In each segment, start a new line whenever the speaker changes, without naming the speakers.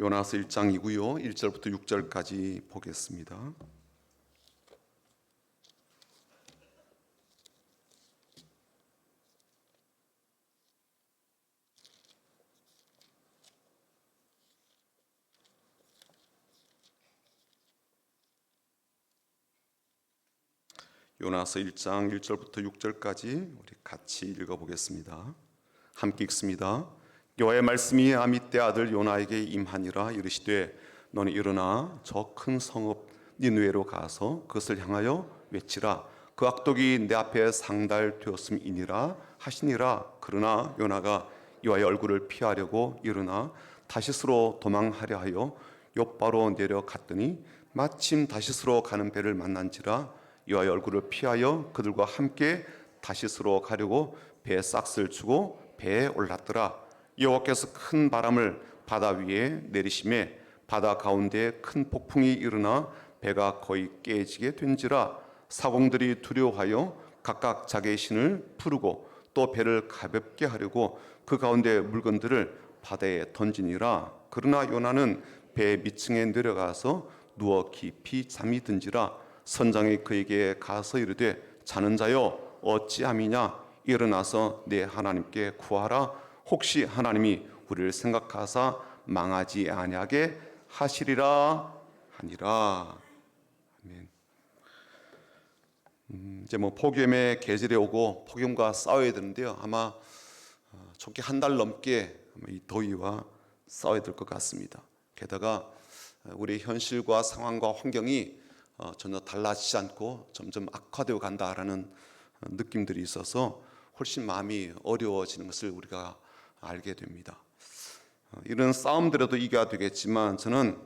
요나서 1장이고요. 1절부터 6절까지 보겠습니다. 요나서 1장 1절부터 6절까지 우리 같이 읽어보겠습니다. 함께 읽습니다. 여호와의 말씀이 아미떼 아들 요나에게 임하니라. 이르시되 너는 일어나 저 큰 성읍 니느웨로 가서 그것을 향하여 외치라. 그 악독이 내 앞에 상달되었음이니라 하시니라. 그러나 요나가 여호와의 얼굴을 피하려고 일어나 다시스로 도망하려 하여 욥바로 내려갔더니 마침 다시스로 가는 배를 만난지라. 여호와의 얼굴을 피하여 그들과 함께 다시스로 가려고 배에 싹스를 주고 배에 올랐더라. 여호와께서 큰 바람을 바다 위에 내리심에 바다 가운데 큰 폭풍이 일어나 배가 거의 깨지게 된지라. 사공들이 두려워하여 각각 자기의 신을 부르고 또 배를 가볍게 하려고 그 가운데 물건들을 바다에 던지니라. 그러나 요나는 배 밑층에 내려가서 누워 깊이 잠이 든지라. 선장이 그에게 가서 이르되 자는 자여 어찌함이냐. 일어나서 내 하나님께 구하라. 혹시 하나님이 우리를 생각하사 망하지 아니하게 하시리라 하니라. 아멘. 이제 폭염의 계절이 오고 폭염과 싸워야 되는데요. 아마 좋게 한 달 넘게 이 더위와 싸워야 될 것 같습니다. 게다가 우리 현실과 상황과 환경이 전혀 달라지지 않고 점점 악화되어 간다라는 느낌들이 있어서 훨씬 마음이 어려워지는 것을 우리가 알게 됩니다. 이런 싸움들에도 이겨야 되겠지만 저는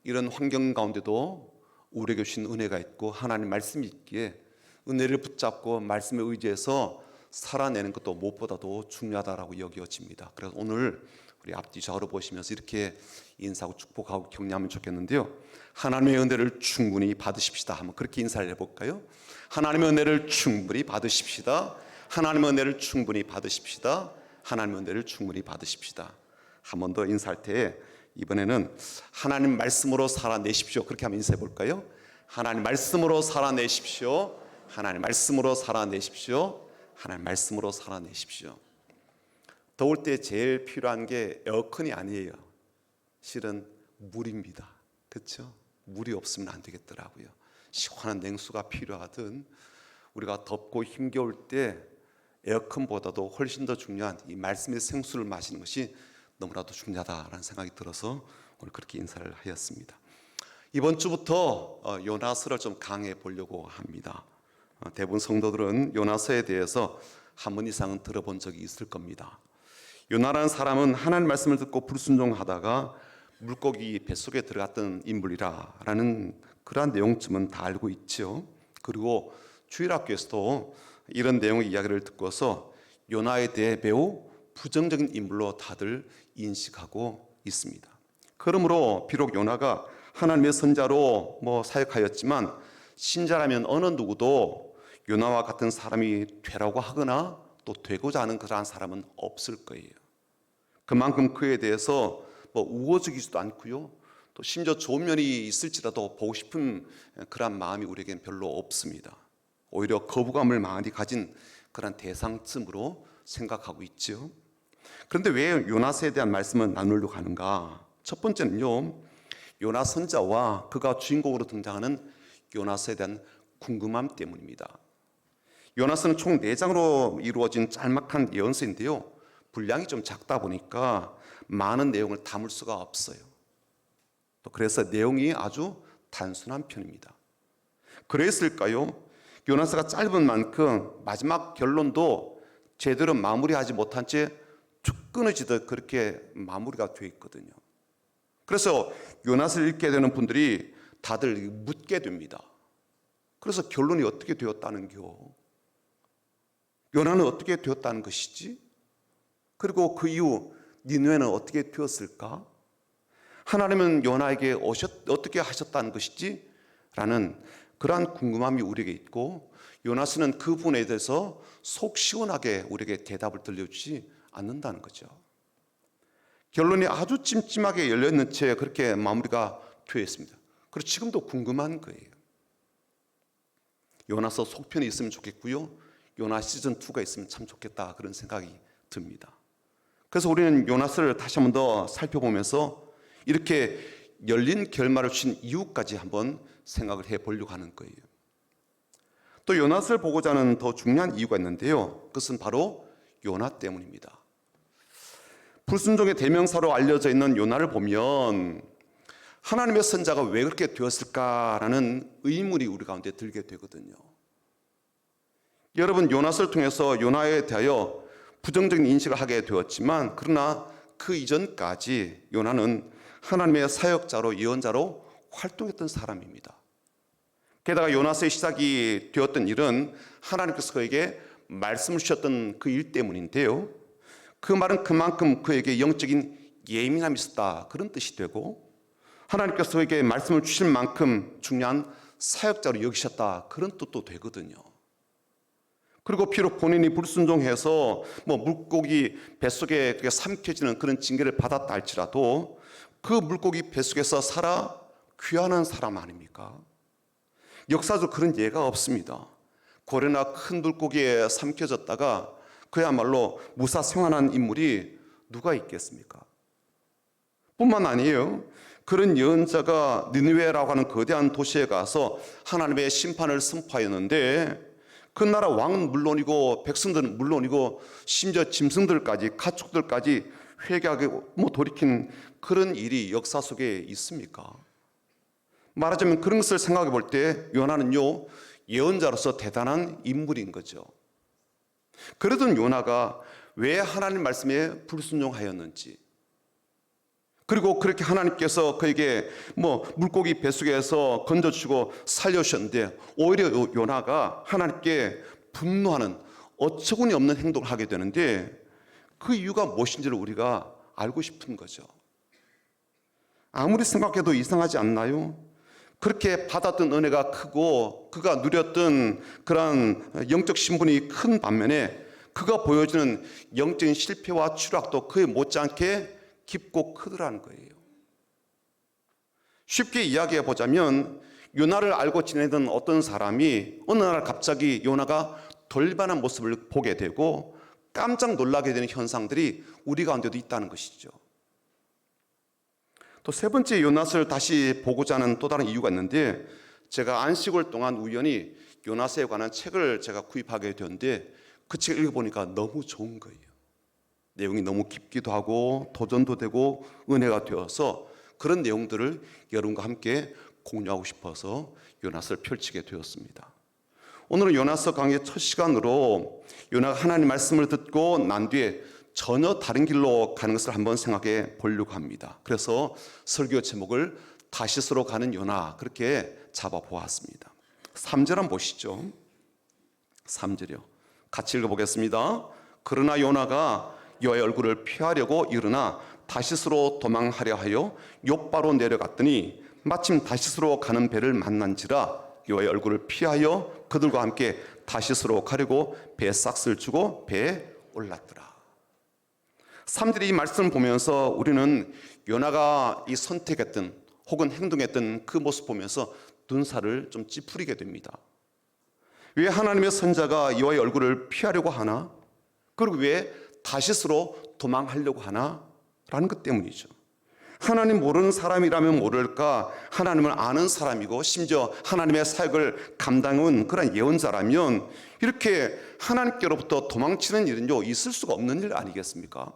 이런 환경 가운데도 우리에게 주신 은혜가 있고 하나님 말씀이 있기에 은혜를 붙잡고 말씀에 의지해서 살아내는 것도 무엇보다도 중요하다고 여겨집니다. 그래서 오늘 우리 앞뒤 좌우로 보시면서 이렇게 인사하고 축복하고 격려하면 좋겠는데요. 하나님의 은혜를 충분히 받으십시다. 한번 그렇게 인사를 해볼까요? 하나님의 은혜를 충분히 받으십시다. 하나님의 은혜를 충분히 받으십시다. 하나님의 은혜를 충분히 받으십시다. 한 번 더 인사할 때 이번에는 하나님 말씀으로 살아내십시오. 그렇게 한번 인사해 볼까요? 하나님 말씀으로 살아내십시오. 하나님 말씀으로 살아내십시오. 하나님 말씀으로 살아내십시오. 더울 때 제일 필요한 게 에어컨이 아니에요. 실은 물입니다. 그렇죠? 물이 없으면 안 되겠더라고요. 시원한 냉수가 필요하든 우리가 덥고 힘겨울 때 에어컨보다도 훨씬 더 중요한 이 말씀의 생수를 마시는 것이 너무나도 중요하다라는 생각이 들어서 오늘 그렇게 인사를 하였습니다. 이번 주부터 요나서를 좀 강해 보려고 합니다. 대부분 성도들은 요나서에 대해서 한 번 이상은 들어본 적이 있을 겁니다. 요나라는 사람은 하나님 말씀을 듣고 불순종하다가 물고기 뱃속에 들어갔던 인물이라는 그러한 내용쯤은 다 알고 있죠. 그리고 주일학교에서도 이런 내용의 이야기를 듣고서 요나에 대해 매우 부정적인 인물로 다들 인식하고 있습니다. 그러므로 비록 요나가 하나님의 선자로 사역하였지만 신자라면 어느 누구도 요나와 같은 사람이 되라고 하거나 또 되고자 하는 그러한 사람은 없을 거예요. 그만큼 그에 대해서 우호적이지도 않고요. 또 심지어 좋은 면이 있을지라도 보고 싶은 그러한 마음이 우리에게는 별로 없습니다. 오히려 거부감을 많이 가진 그런 대상쯤으로 생각하고 있죠. 그런데 왜 요나서에 대한 말씀을 나누려고 하는가? 첫 번째는요, 요나 선자와 그가 주인공으로 등장하는 요나서에 대한 궁금함 때문입니다. 요나서는 총 4장으로 이루어진 짤막한 예언서인데요, 분량이 좀 작다 보니까 많은 내용을 담을 수가 없어요. 또 그래서 내용이 아주 단순한 편입니다. 그랬을까요? 요나서가 짧은 만큼 마지막 결론도 제대로 마무리하지 못한 채 쭉 끊어지듯 그렇게 마무리가 되어 있거든요. 그래서 요나서를 읽게 되는 분들이 다들 묻게 됩니다. 그래서 결론이 어떻게 되었다는겨? 요나는 어떻게 되었다는 것이지? 그리고 그 이후 니느웨는 어떻게 되었을까? 하나님은 요나에게 어떻게 하셨다는 것이지? 라는 그러한 궁금함이 우리에게 있고, 요나서는 그 부분에 대해서 속 시원하게 우리에게 대답을 들려주지 않는다는 거죠. 결론이 아주 찜찜하게 열려있는 채 그렇게 마무리가 되어 있습니다. 그리고 지금도 궁금한 거예요. 요나서 속편이 있으면 좋겠고요, 요나 시즌2가 있으면 참 좋겠다, 그런 생각이 듭니다. 그래서 우리는 요나서를 다시 한번 더 살펴보면서 이렇게 열린 결말을 주신 이유까지 한번 생각을 해보려고 하는 거예요. 또 요나서를 보고자 하는 더 중요한 이유가 있는데요, 그것은 바로 요나 때문입니다. 불순종의 대명사로 알려져 있는 요나를 보면 하나님의 선자가 왜 그렇게 되었을까라는 의문이 우리 가운데 들게 되거든요. 여러분, 요나서를 통해서 요나에 대하여 부정적인 인식을 하게 되었지만, 그러나 그 이전까지 요나는 하나님의 사역자로, 예언자로 활동했던 사람입니다. 게다가 요나서의 시작이 되었던 일은 하나님께서 그에게 말씀을 주셨던 그 일 때문인데요, 그 말은 그만큼 그에게 영적인 예민함이 있었다, 그런 뜻이 되고, 하나님께서 그에게 말씀을 주실 만큼 중요한 사역자로 여기셨다, 그런 뜻도 되거든요. 그리고 비록 본인이 불순종해서 물고기 뱃속에 삼켜지는 그런 징계를 받았다 할지라도 그 물고기 뱃속에서 살아 귀환한 사람 아닙니까? 역사적으로 그런 예가 없습니다. 고래나 큰 물고기에 삼켜졌다가 그야말로 무사 생환한 인물이 누가 있겠습니까? 뿐만 아니에요, 그런 예언자가 니느웨라고 하는 거대한 도시에 가서 하나님의 심판을 선포하였는데, 그 나라 왕은 물론이고 백성들은 물론이고 심지어 짐승들까지, 가축들까지 회개하고 돌이킨 그런 일이 역사 속에 있습니까? 말하자면 그런 것을 생각해 볼 때 요나는요, 예언자로서 대단한 인물인 거죠. 그러던 요나가 왜 하나님 말씀에 불순종하였는지, 그리고 그렇게 하나님께서 그에게 물고기 뱃속에서 건져주고 살려주셨는데 오히려 요나가 하나님께 분노하는 어처구니 없는 행동을 하게 되는데, 그 이유가 무엇인지를 우리가 알고 싶은 거죠. 아무리 생각해도 이상하지 않나요? 그렇게 받았던 은혜가 크고 그가 누렸던 그런 영적 신분이 큰 반면에 그가 보여주는 영적인 실패와 추락도 그에 못지않게 깊고 크더라는 거예요. 쉽게 이야기해 보자면, 요나를 알고 지내던 어떤 사람이 어느 날 갑자기 요나가 돌변한 모습을 보게 되고 깜짝 놀라게 되는 현상들이 우리 가운데도 있다는 것이죠. 또 세 번째, 요나서를 다시 보고자 하는 또 다른 이유가 있는데, 제가 안식월 동안 우연히 요나서에 관한 책을 제가 구입하게 되었는데 그 책을 읽어보니까 너무 좋은 거예요. 내용이 너무 깊기도 하고 도전도 되고 은혜가 되어서 그런 내용들을 여러분과 함께 공유하고 싶어서 요나서를 펼치게 되었습니다. 오늘은 요나서 강의 첫 시간으로 요나가 하나님 말씀을 듣고 난 뒤에 전혀 다른 길로 가는 것을 한번 생각해 보려고 합니다. 그래서 설교 제목을 다시스로 가는 요나, 그렇게 잡아보았습니다. 3절 한번 보시죠. 3절이요. 같이 읽어보겠습니다. 그러나 요나가 여호와의 얼굴을 피하려고 일어나 다시스로 도망하려 하여 욥바로 내려갔더니 마침 다시스로 가는 배를 만난지라 여호와의 얼굴을 피하여 그들과 함께 다시스로 가려고 배에 싹스를 주고 배에 올랐더라. 3절이 이 말씀을 보면서 우리는 요나가 이 선택했던 혹은 행동했던 그 모습 보면서 눈살을 좀 찌푸리게 됩니다. 왜 하나님의 선자가 여호와의 얼굴을 피하려고 하나? 그리고 왜 다시스로 도망하려고 하나? 라는 것 때문이죠. 하나님 모르는 사람이라면 모를까, 하나님을 아는 사람이고 심지어 하나님의 사역을 감당한 그런 예언자라면 이렇게 하나님께로부터 도망치는 일은요, 있을 수가 없는 일 아니겠습니까?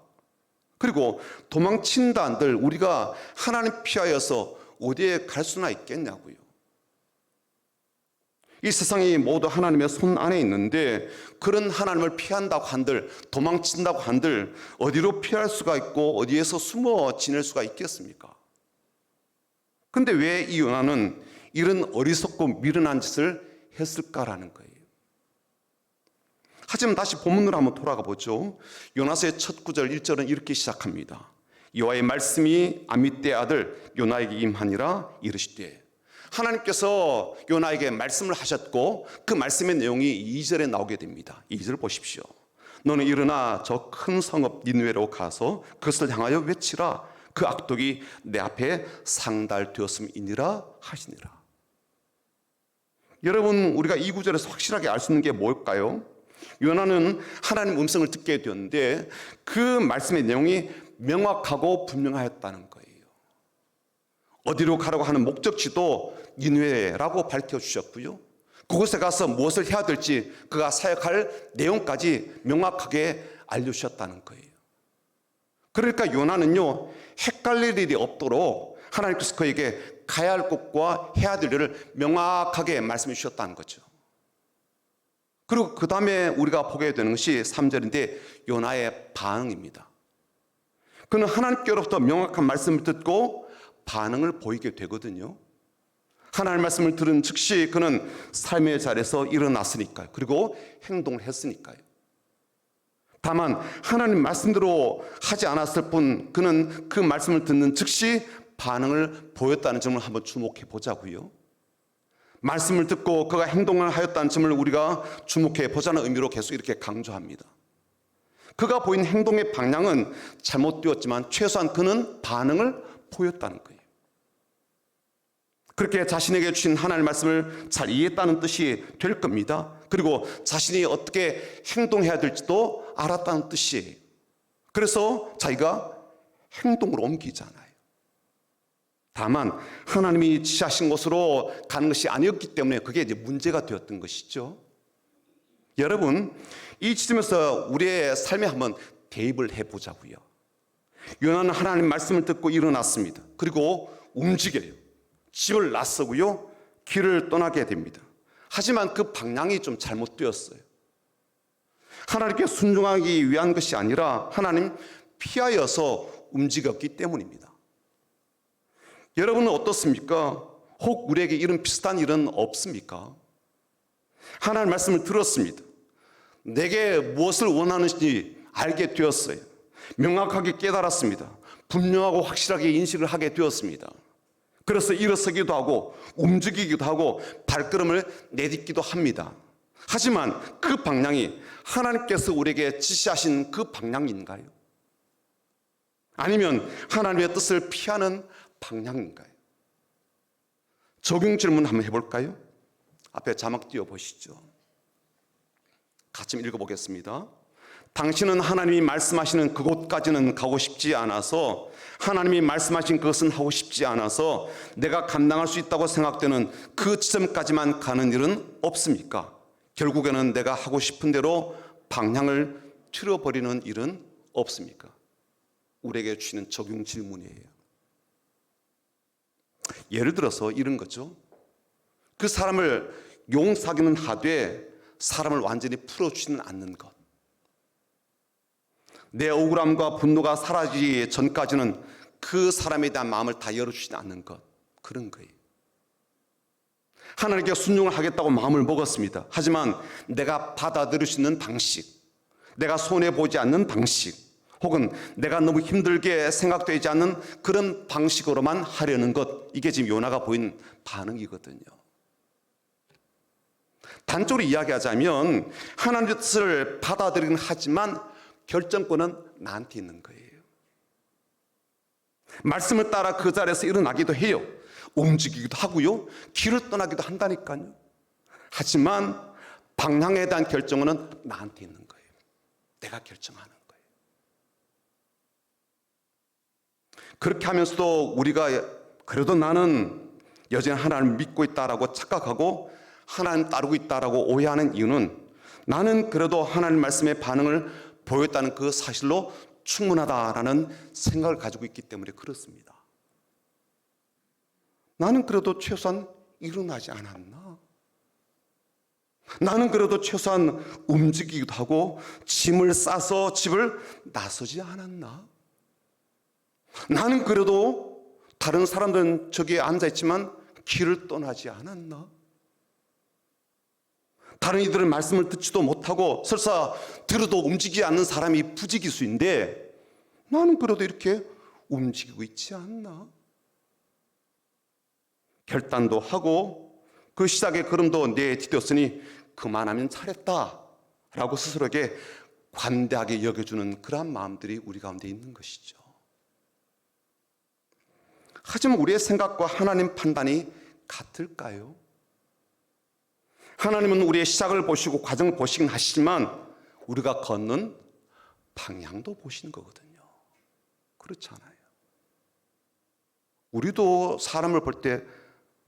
그리고 도망친다 한들 우리가 하나님 피하여서 어디에 갈 수나 있겠냐고요. 이 세상이 모두 하나님의 손 안에 있는데 그런 하나님을 피한다고 한들, 도망친다고 한들 어디로 피할 수가 있고 어디에서 숨어 지낼 수가 있겠습니까? 근데 왜 이 요나는 이런 어리석고 미련한 짓을 했을까라는 거예요. 하지만 다시 본문으로 한번 돌아가 보죠. 요나서의 첫 구절 1절은 이렇게 시작합니다. 여호와의 말씀이 아미떼의 아들 요나에게 임하니라 이르시되, 하나님께서 요나에게 말씀을 하셨고 그 말씀의 내용이 2절에 나오게 됩니다. 2절 보십시오. 너는 일어나 저 큰 성읍 니느웨로 가서 그것을 향하여 외치라. 그 악독이 내 앞에 상달되었음이니라 하시니라. 여러분, 우리가 이 구절에서 확실하게 알 수 있는 게 뭘까요? 요나는 하나님 음성을 듣게 되었는데 그 말씀의 내용이 명확하고 분명하였다는 거예요. 어디로 가라고 하는 목적지도 니느웨라고 밝혀주셨고요, 그곳에 가서 무엇을 해야 될지 그가 사역할 내용까지 명확하게 알려주셨다는 거예요. 그러니까 요나는요, 헷갈릴 일이 없도록 하나님께서 그에게 가야 할 곳과 해야 될 일을 명확하게 말씀해 주셨다는 거죠. 그리고 그 다음에 우리가 보게 되는 것이 3절인데 요나의 반응입니다. 그는 하나님께로부터 명확한 말씀을 듣고 반응을 보이게 되거든요. 하나님의 말씀을 들은 즉시 그는 삶의 자리에서 일어났으니까요. 그리고 행동을 했으니까요. 다만 하나님 말씀대로 하지 않았을 뿐 그는 그 말씀을 듣는 즉시 반응을 보였다는 점을 한번 주목해 보자고요. 말씀을 듣고 그가 행동을 하였다는 점을 우리가 주목해 보자는 의미로 계속 이렇게 강조합니다. 그가 보인 행동의 방향은 잘못되었지만 최소한 그는 반응을 보였다는 거예요. 그렇게 자신에게 주신 하나님의 말씀을 잘 이해했다는 뜻이 될 겁니다. 그리고 자신이 어떻게 행동해야 될지도 알았다는 뜻이에요. 그래서 자기가 행동으로 옮기잖아요. 다만 하나님이 지시하신 곳으로 가는 것이 아니었기 때문에 그게 이제 문제가 되었던 것이죠. 여러분, 이 지점에서 우리의 삶에 한번 대입을 해보자고요. 요나는 하나님 말씀을 듣고 일어났습니다. 그리고 움직여요. 집을 나서고요, 길을 떠나게 됩니다. 하지만 그 방향이 좀 잘못되었어요. 하나님께 순종하기 위한 것이 아니라 하나님 피하여서 움직였기 때문입니다. 여러분은 어떻습니까? 혹 우리에게 이런 비슷한 일은 없습니까? 하나님의 말씀을 들었습니다. 내게 무엇을 원하는지 알게 되었어요. 명확하게 깨달았습니다. 분명하고 확실하게 인식을 하게 되었습니다. 그래서 일어서기도 하고 움직이기도 하고 발걸음을 내딛기도 합니다. 하지만 그 방향이 하나님께서 우리에게 지시하신 그 방향인가요? 아니면 하나님의 뜻을 피하는 방향인가요? 적용 질문 한번 해볼까요? 앞에 자막 띄워보시죠. 같이 읽어보겠습니다. 당신은 하나님이 말씀하시는 그곳까지는 가고 싶지 않아서, 하나님이 말씀하신 그것은 하고 싶지 않아서 내가 감당할 수 있다고 생각되는 그 지점까지만 가는 일은 없습니까? 결국에는 내가 하고 싶은 대로 방향을 틀어버리는 일은 없습니까? 우리에게 주시는 적용 질문이에요. 예를 들어서 이런 거죠. 그 사람을 용서하기는 하되 사람을 완전히 풀어주지는 않는 것. 내 억울함과 분노가 사라지기 전까지는 그 사람에 대한 마음을 다 열어주지 않는 것. 그런 거예요. 하나님께 순종을 하겠다고 마음을 먹었습니다. 하지만 내가 받아들일 수 있는 방식, 내가 손해보지 않는 방식, 혹은 내가 너무 힘들게 생각되지 않는 그런 방식으로만 하려는 것, 이게 지금 요나가 보인 반응이거든요. 단적으로 이야기하자면 하나님의 뜻을 받아들이긴 하지만 결정권은 나한테 있는 거예요. 말씀을 따라 그 자리에서 일어나기도 해요. 움직이기도 하고요, 길을 떠나기도 한다니까요. 하지만 방향에 대한 결정은 나한테 있는 거예요. 내가 결정하는 거예요. 그렇게 하면서도 우리가 그래도 나는 여전히 하나님을 믿고 있다라고 착각하고 하나님 따르고 있다라고 오해하는 이유는 나는 그래도 하나님 말씀의 반응을 보였다는 그 사실로 충분하다라는 생각을 가지고 있기 때문에 그렇습니다. 나는 그래도 최소한 일어나지 않았나? 나는 그래도 최소한 움직이기도 하고 짐을 싸서 집을 나서지 않았나? 나는 그래도 다른 사람들은 저기에 앉아있지만 길을 떠나지 않았나? 다른 이들은 말씀을 듣지도 못하고 설사 들어도 움직이지 않는 사람이 부지기수인데 나는 그래도 이렇게 움직이고 있지 않나? 결단도 하고 그 시작의 걸음도 내디뎠으니 그만하면 잘했다 라고 스스로에게 관대하게 여겨주는 그러한 마음들이 우리 가운데 있는 것이죠. 하지만 우리의 생각과 하나님 판단이 같을까요? 하나님은 우리의 시작을 보시고 과정을 보시긴 하시지만 우리가 걷는 방향도 보시는 거거든요. 그렇지 않아요? 우리도 사람을 볼 때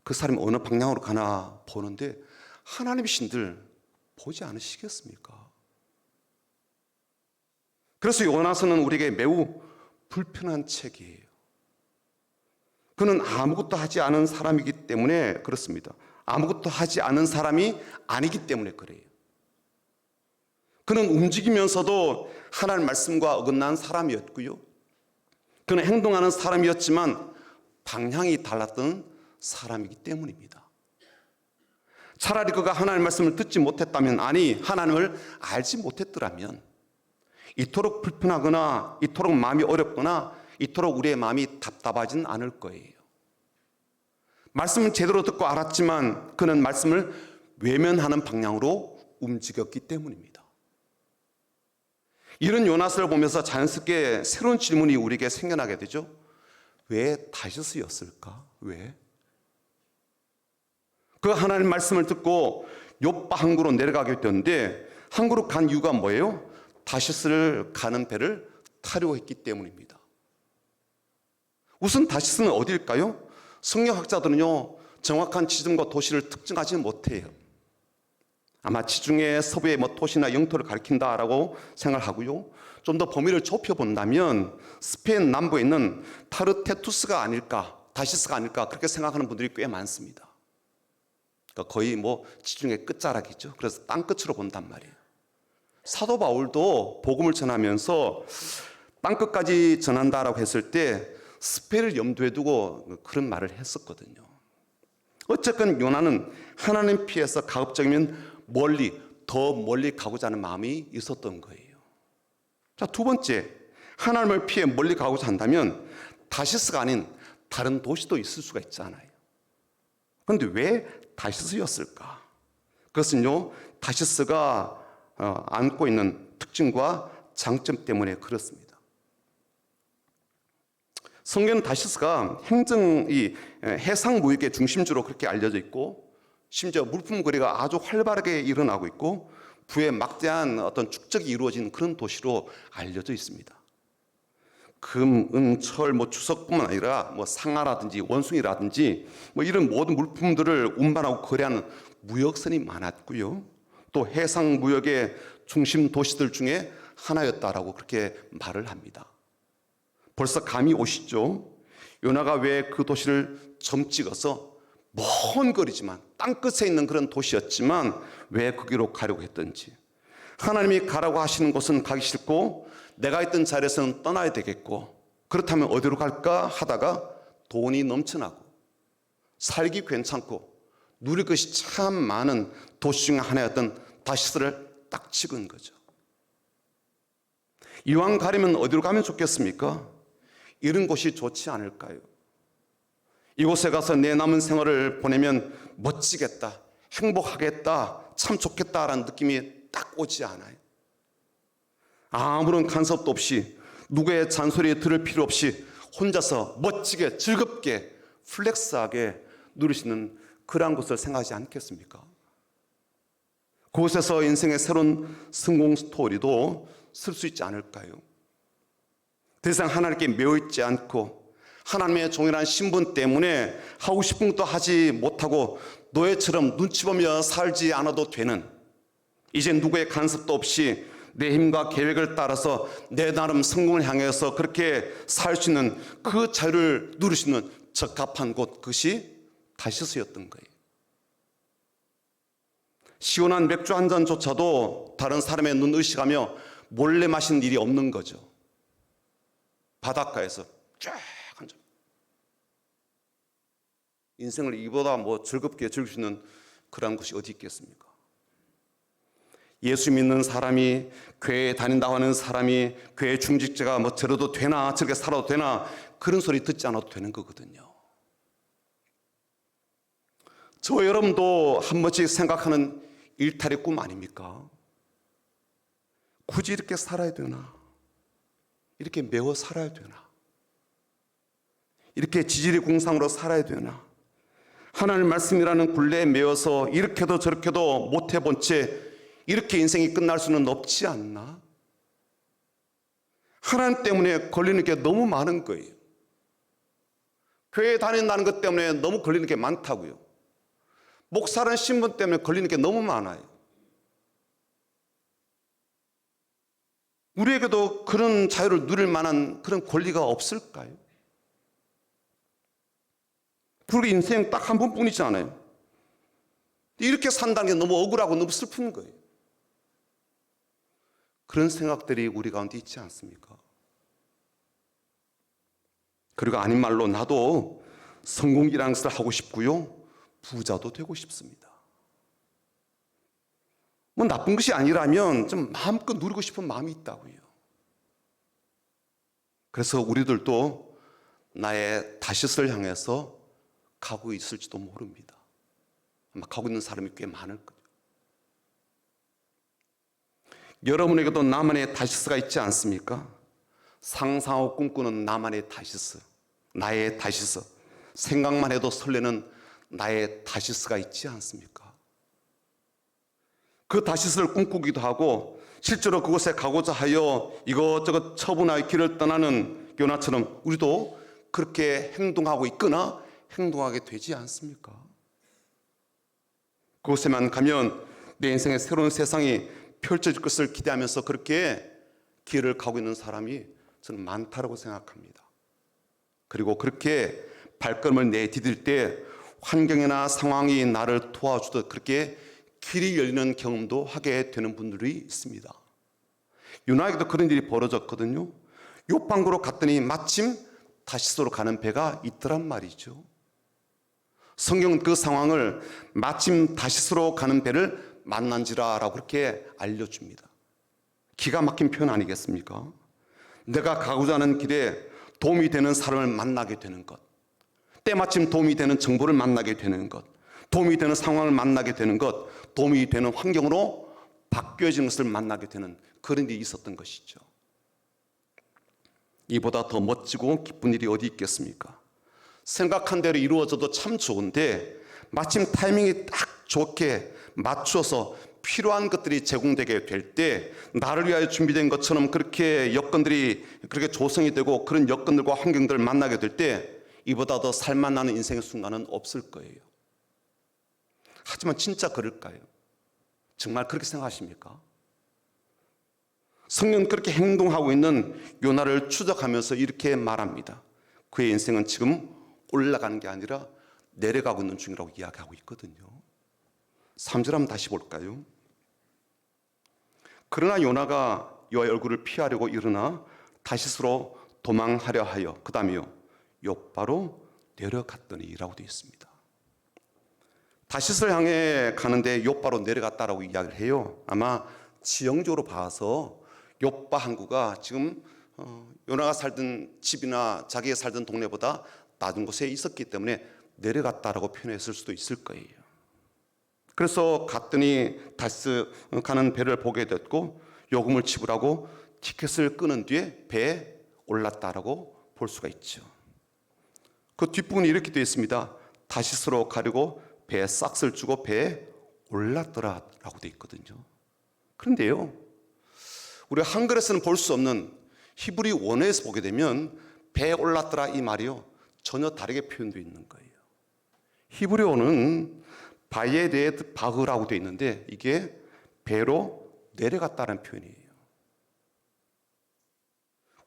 그 사람이 어느 방향으로 가나 보는데 하나님이신들 보지 않으시겠습니까? 그래서 요나서는 우리에게 매우 불편한 책이에요. 그는 아무것도 하지 않은 사람이기 때문에 그렇습니다. 아무것도 하지 않은 사람이 아니기 때문에 그래요. 그는 움직이면서도 하나님 말씀과 어긋난 사람이었고요. 그는 행동하는 사람이었지만 방향이 달랐던 사람이기 때문입니다. 차라리 그가 하나님의 말씀을 듣지 못했다면, 아니 하나님을 알지 못했더라면 이토록 불편하거나 이토록 마음이 어렵거나 이토록 우리의 마음이 답답하진 않을 거예요. 말씀을 제대로 듣고 알았지만 그는 말씀을 외면하는 방향으로 움직였기 때문입니다. 이런 요나스를 보면서 자연스럽게 새로운 질문이 우리에게 생겨나게 되죠. 왜 다시스였을까? 왜? 그 하나님 말씀을 듣고 욥바 항구로 내려가게 되었는데 항구로 간 이유가 뭐예요? 다시스를 가는 배를 타려고 했기 때문입니다. 우선 다시스는 어디일까요? 성경학자들은요, 정확한 지점과 도시를 특정하지 못해요. 아마 지중해 서부의 도시나 영토를 가리킨다라고 생각하고요. 좀 더 범위를 좁혀본다면 스페인 남부에 있는 타르테투스가 아닐까, 다시스가 아닐까 그렇게 생각하는 분들이 꽤 많습니다. 그러니까 거의 지중해 끝자락이죠. 그래서 땅끝으로 본단 말이에요. 사도 바울도 복음을 전하면서 땅끝까지 전한다라고 했을 때 스페인을 염두에 두고 그런 말을 했었거든요. 어쨌건 요나는 하나님 피해서 가급적이면 더 멀리 가고자 하는 마음이 있었던 거예요. 자, 두 번째, 하나님을 피해 멀리 가고자 한다면 다시스가 아닌 다른 도시도 있을 수가 있잖아요. 그런데 왜 다시스였을까? 그것은요, 다시스가 안고 있는 특징과 장점 때문에 그렇습니다. 성경은 다시스가 해상 무역의 중심지로 그렇게 알려져 있고, 심지어 물품 거래가 아주 활발하게 일어나고 있고, 부에 막대한 어떤 축적이 이루어진 그런 도시로 알려져 있습니다. 금, 은, 철, 주석뿐만 아니라 상아라든지 원숭이라든지 이런 모든 물품들을 운반하고 거래하는 무역선이 많았고요. 또 해상 무역의 중심 도시들 중에 하나였다라고 그렇게 말을 합니다. 벌써 감이 오시죠? 요나가 왜 그 도시를 점 찍어서 먼 거리지만 땅끝에 있는 그런 도시였지만 왜 거기로 가려고 했던지, 하나님이 가라고 하시는 곳은 가기 싫고 내가 있던 자리에서는 떠나야 되겠고, 그렇다면 어디로 갈까 하다가 돈이 넘쳐나고 살기 괜찮고 누릴 것이 참 많은 도시 중 하나였던 다시스를 딱 찍은 거죠. 이왕 가려면 어디로 가면 좋겠습니까? 이런 곳이 좋지 않을까요? 이곳에 가서 내 남은 생활을 보내면 멋지겠다, 행복하겠다, 참 좋겠다라는 느낌이 딱 오지 않아요. 아무런 간섭도 없이 누구의 잔소리에 들을 필요 없이 혼자서 멋지게 즐겁게 플렉스하게 누리시는 그러한 곳을 생각하지 않겠습니까? 그곳에서 인생의 새로운 성공 스토리도 쓸 수 있지 않을까요? 더 이상 하나님께 매여있지 않고 하나님의 종이라는 신분 때문에 하고 싶은 것도 하지 못하고 노예처럼 눈치 보며 살지 않아도 되는, 이제 누구의 간섭도 없이 내 힘과 계획을 따라서 내 나름 성공을 향해서 그렇게 살 수 있는 그 자유를 누리시는 적합한 곳, 그것이 다시스였던 거예요. 시원한 맥주 한 잔조차도 다른 사람의 눈 의식하며 몰래 마시는 일이 없는 거죠. 바닷가에서 쫙 한 잔. 인생을 이보다 즐겁게 즐길 수 있는 그런 곳이 어디 있겠습니까? 예수 믿는 사람이, 교회에 다닌다고 하는 사람이, 교회 중직자가 저래도 되나, 저렇게 살아도 되나, 그런 소리 듣지 않아도 되는 거거든요. 저 여러분도 한 번씩 생각하는 일탈의 꿈 아닙니까? 굳이 이렇게 살아야 되나? 이렇게 매워 살아야 되나? 이렇게 지질이 공상으로 살아야 되나? 하나님 말씀이라는 굴레에 매여서 이렇게도 저렇게도 못 해본 채 이렇게 인생이 끝날 수는 없지 않나? 하나님 때문에 걸리는 게 너무 많은 거예요. 교회 다닌다는 것 때문에 너무 걸리는 게 많다고요. 목사라는 신분 때문에 걸리는 게 너무 많아요. 우리에게도 그런 자유를 누릴 만한 그런 권리가 없을까요? 그리고 인생 딱 한 번뿐이잖아요. 이렇게 산다는 게 너무 억울하고 너무 슬픈 거예요. 그런 생각들이 우리 가운데 있지 않습니까? 그리고 아닌 말로 나도 성공이라는 것을 하고 싶고요. 부자도 되고 싶습니다. 뭐 나쁜 것이 아니라면 좀 마음껏 누리고 싶은 마음이 있다고요. 그래서 우리들도 나의 다시스를 향해서 가고 있을지도 모릅니다. 아마 가고 있는 사람이 꽤 많을 거예요. 여러분에게도 나만의 다시스가 있지 않습니까? 상상하고 꿈꾸는 나만의 다시스, 나의 다시스, 생각만 해도 설레는 나의 다시스가 있지 않습니까? 그 다시스를 꿈꾸기도 하고 실제로 그곳에 가고자 하여 이것저것 처분하여 길을 떠나는 요나처럼 우리도 그렇게 행동하고 있거나 행동하게 되지 않습니까? 그곳에만 가면 내 인생의 새로운 세상이 펼쳐질 것을 기대하면서 그렇게 길을 가고 있는 사람이 저는 많다고 생각합니다. 그리고 그렇게 발걸음을 내디딜 때 환경이나 상황이 나를 도와주듯 그렇게 길이 열리는 경험도 하게 되는 분들이 있습니다. 요나에게도 그런 일이 벌어졌거든요. 요빵구로 갔더니 마침 다시스로 가는 배가 있더란 말이죠. 성경은 그 상황을 마침 다시스로 가는 배를 만난지라라고 그렇게 알려줍니다. 기가 막힌 표현 아니겠습니까? 내가 가고자 하는 길에 도움이 되는 사람을 만나게 되는 것, 때마침 도움이 되는 정보를 만나게 되는 것, 도움이 되는 상황을 만나게 되는 것, 도움이 되는 환경으로 바뀌어지는 것을 만나게 되는 그런 일이 있었던 것이죠. 이보다 더 멋지고 기쁜 일이 어디 있겠습니까? 생각한 대로 이루어져도 참 좋은데 마침 타이밍이 딱 좋게 맞춰서 필요한 것들이 제공되게 될 때 나를 위하여 준비된 것처럼 그렇게 여건들이 그렇게 조성이 되고 그런 여건들과 환경들을 만나게 될 때 이보다 더 살만나는 인생의 순간은 없을 거예요. 하지만 진짜 그럴까요? 정말 그렇게 생각하십니까? 성경은 그렇게 행동하고 있는 요나를 추적하면서 이렇게 말합니다. 그의 인생은 지금 올라가는 게 아니라 내려가고 있는 중이라고 이야기하고 있거든요. 3절 한번 다시 볼까요? 그러나 요나가 여호와의 얼굴을 피하려고 일어나 다시스로 도망하려 하여 그 다음에요 욥바로 내려갔더니라고 되어 있습니다. 다시스를 향해 가는데 욥바로 내려갔다라고 이야기를 해요. 아마 지형적으로 봐서 욥바 항구가 지금 요나가 살던 집이나 자기가 살던 동네보다 낮은 곳에 있었기 때문에 내려갔다라고 표현했을 수도 있을 거예요. 그래서 갔더니 다시스 가는 배를 보게 됐고 요금을 지불하고 티켓을 끊은 뒤에 배에 올랐다라고 볼 수가 있죠. 그 뒷부분이 이렇게 되어 있습니다. 다시스로 가려고 배에 싹스를 주고 배에 올랐더라라고 되어 있거든요. 그런데요, 우리 한글에서는 볼 수 없는 히브리 원어에서 보게 되면 배에 올랐더라 이 말이요 전혀 다르게 표현되어 있는 거예요. 히브리어는 바예데드 바흐라고 되어 있는데 이게 배로 내려갔다는 표현이에요.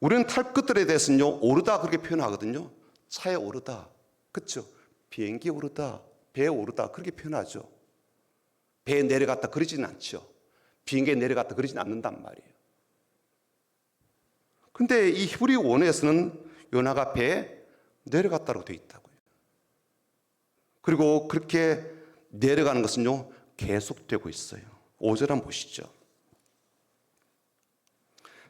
우리는 탈 것들에 대해서는요 오르다 그렇게 표현하거든요. 차에 오르다, 그렇죠? 비행기에 오르다, 배에 오르다 그렇게 표현하죠. 배에 내려갔다 그러지는 않죠. 비행기에 내려갔다 그러지는 않는단 말이에요. 그런데 이 히브리 원어에서는 요나가 배에 내려갔다고 되어 있다고요. 그리고 그렇게 내려가는 것은요 계속되고 있어요. 5절 한번 보시죠.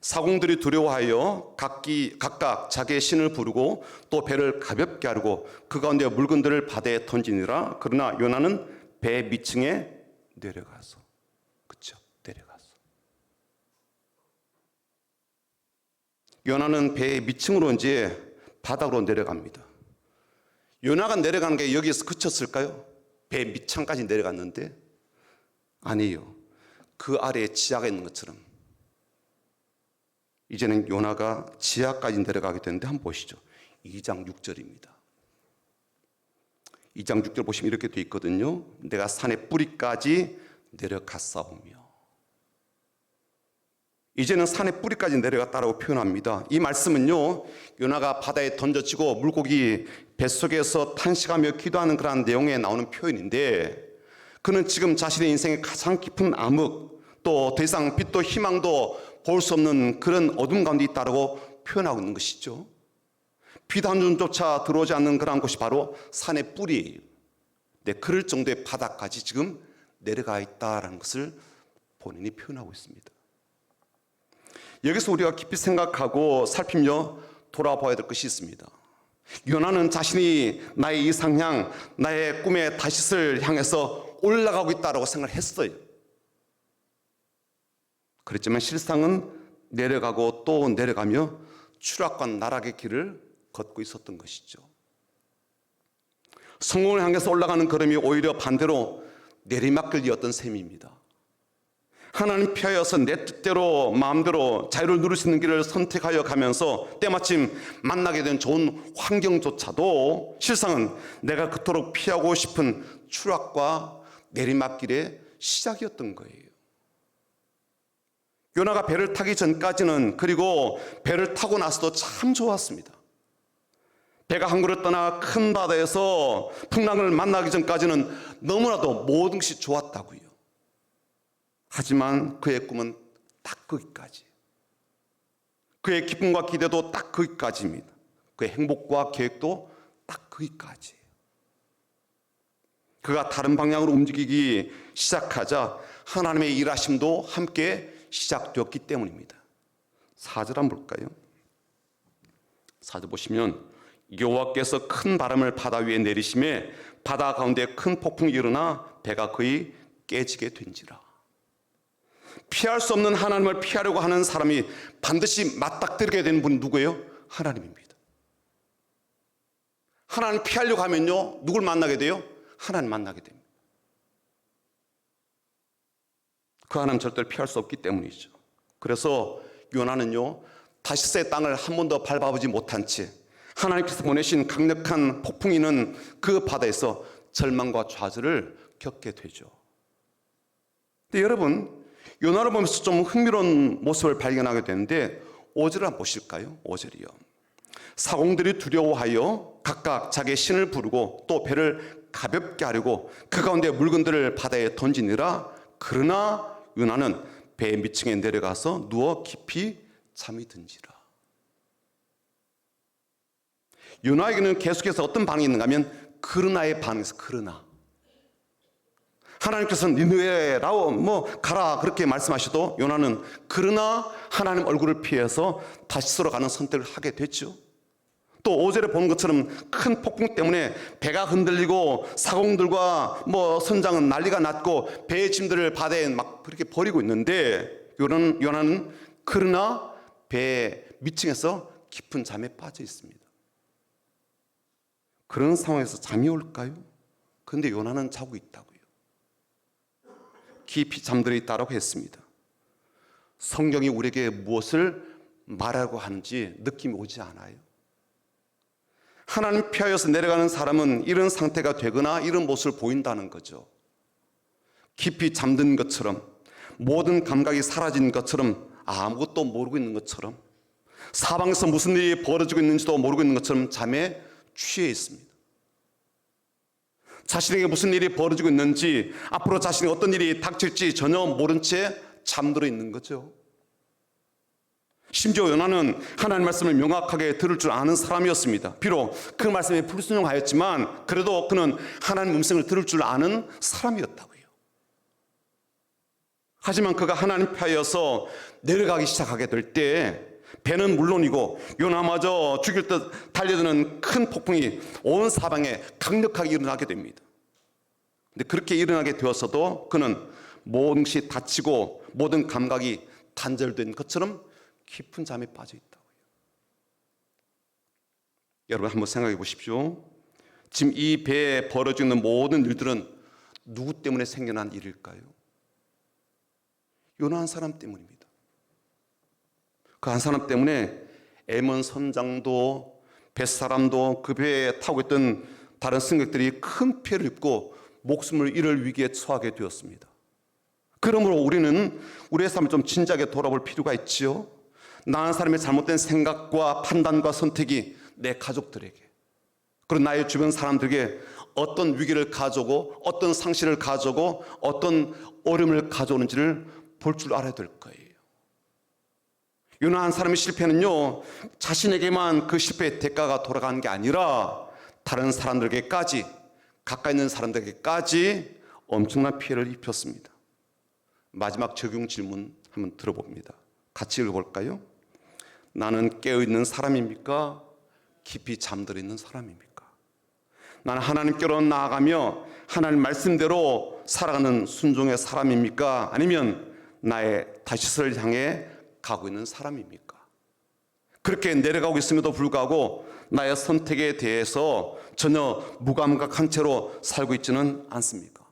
사공들이 두려워하여 각각 자기의 신을 부르고 또 배를 가볍게 하려고 그 가운데 물건들을 바다에 던지니라. 그러나 요나는 배 밑층에 내려가서, 그렇죠? 내려가서 요나는 배의 밑층으로 이제 바닥으로 내려갑니다. 요나가 내려가는 게 여기에서 그쳤을까요? 배 밑창까지 내려갔는데 아니에요. 그 아래에 지하가 있는 것처럼 이제는 요나가 지하까지 내려가게 되는데 한번 보시죠. 2장 6절입니다. 2장 6절 보시면 이렇게 돼 있거든요. 내가 산의 뿌리까지 내려갔사오며. 이제는 산의 뿌리까지 내려갔다라고 표현합니다. 이 말씀은요, 요나가 바다에 던져지고 물고기 뱃속에서 탄식하며 기도하는 그런 내용에 나오는 표현인데, 그는 지금 자신의 인생의 가장 깊은 암흑, 또 더 이상 빛도 희망도 볼 수 없는 그런 어둠 가운데 있다라고 표현하고 있는 것이죠. 빛 한 줌조차 들어오지 않는 그런 곳이 바로 산의 뿌리예요. 네, 그럴 정도의 바닥까지 지금 내려가 있다라는 것을 본인이 표현하고 있습니다. 여기서 우리가 깊이 생각하고 살피며 돌아봐야 될 것이 있습니다. 요나는 자신이 나의 이상향, 나의 꿈의 다시스를 향해서 올라가고 있다고 생각을 했어요. 그렇지만 실상은 내려가고 또 내려가며 추락과 나락의 길을 걷고 있었던 것이죠. 성공을 향해서 올라가는 걸음이 오히려 반대로 내리막길이었던 셈입니다. 하나님 피하여서 내 뜻대로 마음대로 자유를 누릴 수 있는 길을 선택하여 가면서 때마침 만나게 된 좋은 환경조차도 실상은 내가 그토록 피하고 싶은 추락과 내리막길의 시작이었던 거예요. 요나가 배를 타기 전까지는, 그리고 배를 타고 나서도 참 좋았습니다. 배가 항구를 떠나 큰 바다에서 풍랑을 만나기 전까지는 너무나도 모든 것이 좋았다고요. 하지만 그의 꿈은 딱 거기까지. 그의 기쁨과 기대도 딱 거기까지입니다. 그의 행복과 계획도 딱 거기까지. 그가 다른 방향으로 움직이기 시작하자 하나님의 일하심도 함께 시작되었기 때문입니다. 4절 한번 볼까요? 4절 보시면 여호와께서 큰 바람을 바다 위에 내리심에 바다 가운데 큰 폭풍이 일어나 배가 거의 깨지게 된지라. 피할 수 없는 하나님을 피하려고 하는 사람이 반드시 맞닥뜨리게 되는 분이 누구예요? 하나님입니다. 하나님 피하려고 하면요, 누굴 만나게 돼요? 하나님 만나게 됩니다. 그 하나님 절대로 피할 수 없기 때문이죠. 그래서 요나는요, 다시스의 땅을 한 번도 밟아보지 못한 채 하나님께서 보내신 강력한 폭풍이 있는 그 바다에서 절망과 좌절을 겪게 되죠. 근데 여러분, 요나를 보면서 좀 흥미로운 모습을 발견하게 되는데 5절을 한번 보실까요? 5절이요. 사공들이 두려워하여 각각 자기의 신을 부르고 또 배를 가볍게 하려고 그 가운데 물건들을 바다에 던지니라. 그러나 요나는 배 밑층에 내려가서 누워 깊이 잠이 든지라. 요나에게는 계속해서 어떤 반응이 있는가 하면 그러나의 반응에서 그러나. 하나님께서는 니느웨라고 가라 그렇게 말씀하셔도 요나는 그러나 하나님 얼굴을 피해서 다시스로 가는 선택을 하게 됐죠. 또 5절에 보는 것처럼 큰 폭풍 때문에 배가 흔들리고 사공들과 선장은 난리가 났고 배의 짐들을 바다에 막 그렇게 버리고 있는데 요나는 그러나 배 밑층에서 깊은 잠에 빠져 있습니다. 그런 상황에서 잠이 올까요? 그런데 요나는 자고 있다고요. 깊이 잠들어 있다라고 했습니다. 성경이 우리에게 무엇을 말하고 하는지 느낌이 오지 않아요? 하나님 피하여서 내려가는 사람은 이런 상태가 되거나 이런 모습을 보인다는 거죠. 깊이 잠든 것처럼, 모든 감각이 사라진 것처럼, 아무것도 모르고 있는 것처럼, 사방에서 무슨 일이 벌어지고 있는지도 모르고 있는 것처럼 잠에 취해 있습니다. 자신에게 무슨 일이 벌어지고 있는지, 앞으로 자신이 어떤 일이 닥칠지 전혀 모른 채 잠들어 있는 거죠. 심지어 요나는 하나님 말씀을 명확하게 들을 줄 아는 사람이었습니다. 비록 그 말씀에 불순종하였지만 그래도 그는 하나님 음성을 들을 줄 아는 사람이었다고요. 하지만 그가 하나님 편이어서 내려가기 시작하게 될 때 배는 물론이고 요나마저 죽일 듯 달려드는 큰 폭풍이 온 사방에 강력하게 일어나게 됩니다. 근데 그렇게 일어나게 되었어도 그는 모든 것이 다치고 모든 감각이 단절된 것처럼 깊은 잠에 빠져 있다고요. 여러분 한번 생각해 보십시오. 지금 이 배에 벌어지는 모든 일들은 누구 때문에 생겨난 일일까요? 요나 한 사람 때문입니다. 그 한 사람 때문에 에몬 선장도 뱃사람도 그 배에 타고 있던 다른 승객들이 큰 피해를 입고 목숨을 잃을 위기에 처하게 되었습니다. 그러므로 우리는 우리의 삶을 좀 진지하게 돌아볼 필요가 있지요. 나 한 사람의 잘못된 생각과 판단과 선택이 내 가족들에게, 그리고 나의 주변 사람들에게 어떤 위기를 가져오고 어떤 상실을 가져오고 어떤 어려움을 가져오는지를 볼 줄 알아야 될 거예요. 요나 한 사람의 실패는요, 자신에게만 그 실패의 대가가 돌아가는 게 아니라 다른 사람들에게까지, 가까이 있는 사람들에게까지 엄청난 피해를 입혔습니다. 마지막 적용 질문 한번 들어봅니다. 같이 읽어볼까요? 나는 깨어있는 사람입니까? 깊이 잠들어 있는 사람입니까? 나는 하나님께로 나아가며 하나님 말씀대로 살아가는 순종의 사람입니까? 아니면 나의 다시스를 향해 가고 있는 사람입니까? 그렇게 내려가고 있음에도 불구하고 나의 선택에 대해서 전혀 무감각한 채로 살고 있지는 않습니까?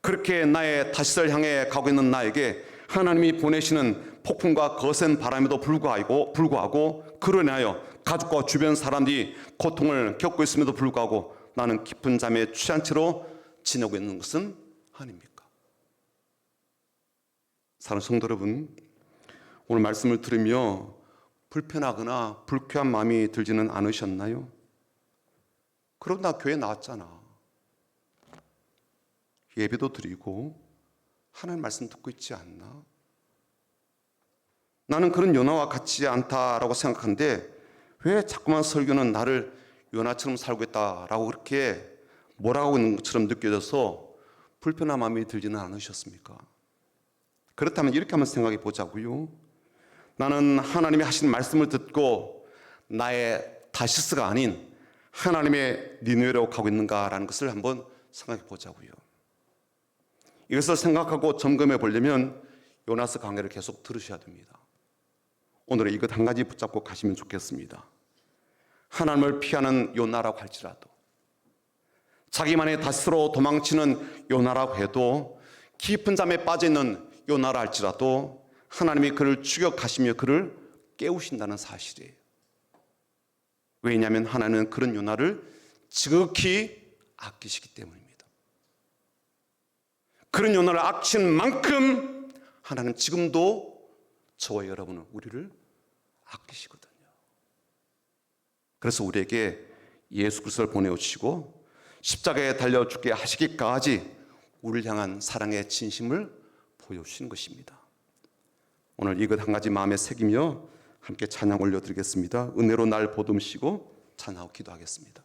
그렇게 나의 다시스를 향해 가고 있는 나에게 하나님이 보내시는 폭풍과 거센 바람에도 불구하고 그로 인하여 가족과 주변 사람들이 고통을 겪고 있음에도 불구하고 나는 깊은 잠에 취한 채로 지내고 있는 것은 아닙니까? 사랑하는 성도 여러분, 오늘 말씀을 들으며 불편하거나 불쾌한 마음이 들지는 않으셨나요? 그럼 나 교회 나왔잖아. 예배도 드리고 하나님 말씀 듣고 있지 않나? 나는 그런 요나와 같지 않다라고 생각하는데 왜 자꾸만 설교는 나를 요나처럼 살고 있다라고 그렇게 몰아가고 있는 것처럼 느껴져서 불편한 마음이 들지는 않으셨습니까? 그렇다면 이렇게 한번 생각해 보자고요. 나는 하나님이 하신 말씀을 듣고 나의 다시스가 아닌 하나님의 니느웨로 가고 있는가라는 것을 한번 생각해 보자고요. 이것을 생각하고 점검해 보려면 요나서 강해를 계속 들으셔야 됩니다. 오늘은 이것 한 가지 붙잡고 가시면 좋겠습니다. 하나님을 피하는 요나라고 할지라도, 자기만의 다시스로 도망치는 요나라고 해도, 깊은 잠에 빠져있는 요나라 할지라도 하나님이 그를 추격하시며 그를 깨우신다는 사실이에요. 왜냐하면 하나님은 그런 요나를 지극히 아끼시기 때문입니다. 그런 요나를 아끼신 만큼 하나님은 지금도 저와 여러분은 우리를 아끼시거든요. 그래서 우리에게 예수 그리스도를 보내오시고 십자가에 달려 죽게 하시기까지 우리를 향한 사랑의 진심을 보여주신 것입니다. 오늘 이것 한 가지 마음에 새기며 함께 찬양 올려드리겠습니다. 은혜로 날 보듬으시고 찬양하고 기도하겠습니다.